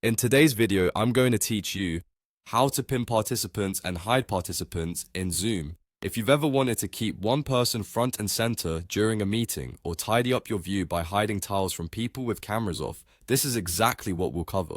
In today's video, I'm going to teach you how to pin participants and hide participants in Zoom. If you've ever wanted to keep one person front and center during a meeting or tidy up your view by hiding tiles from people with cameras off, this is exactly what we'll cover.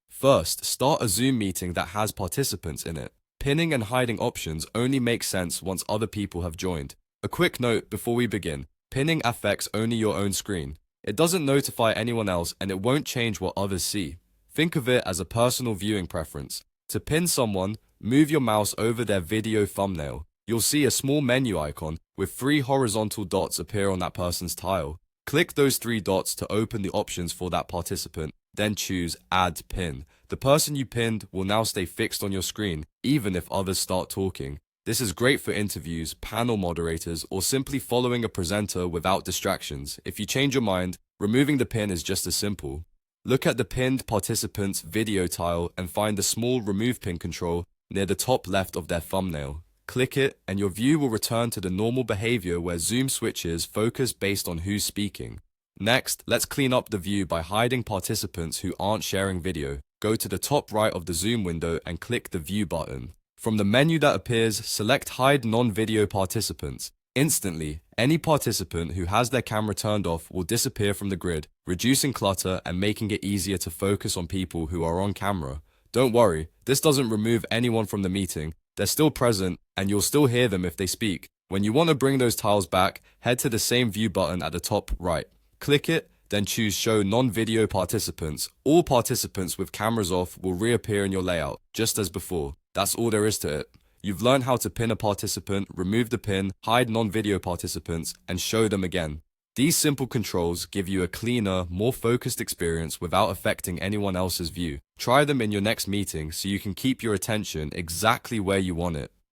First, start a Zoom meeting that has participants in it. Pinning and hiding options only make sense once other people have joined. A quick note before we begin, pinning affects only your own screen. It doesn't notify anyone else and it won't change what others see. Think of it as a personal viewing preference. To pin someone, move your mouse over their video thumbnail. You'll see a small menu icon with 3 horizontal dots appear on that person's tile. Click those 3 dots to open the options for that participant, then choose Add Pin. The person you pinned will now stay fixed on your screen, even if others start talking. This is great for interviews, panel moderators, or simply following a presenter without distractions. If you change your mind, removing the pin is just as simple. Look at the pinned participant's video tile and find the small Remove Pin control near the top left of their thumbnail. Click it and your view will return to the normal behavior where Zoom switches focus based on who's speaking. Next, let's clean up the view by hiding participants who aren't sharing video. Go to the top right of the Zoom window and click the View button. From the menu that appears, select Hide Non-Video Participants. Instantly, any participant who has their camera turned off will disappear from the grid, reducing clutter and making it easier to focus on people who are on camera. Don't worry, this doesn't remove anyone from the meeting. They're still present and you'll still hear them if they speak. When you want to bring those tiles back, head to the same View button at the top right. Click it, then choose Show Non-Video Participants. All participants with cameras off will reappear in your layout, just as before. That's all there is to it. You've learned how to pin a participant, remove the pin, hide non-video participants, and show them again. These simple controls give you a cleaner, more focused experience without affecting anyone else's view. Try them in your next meeting so you can keep your attention exactly where you want it.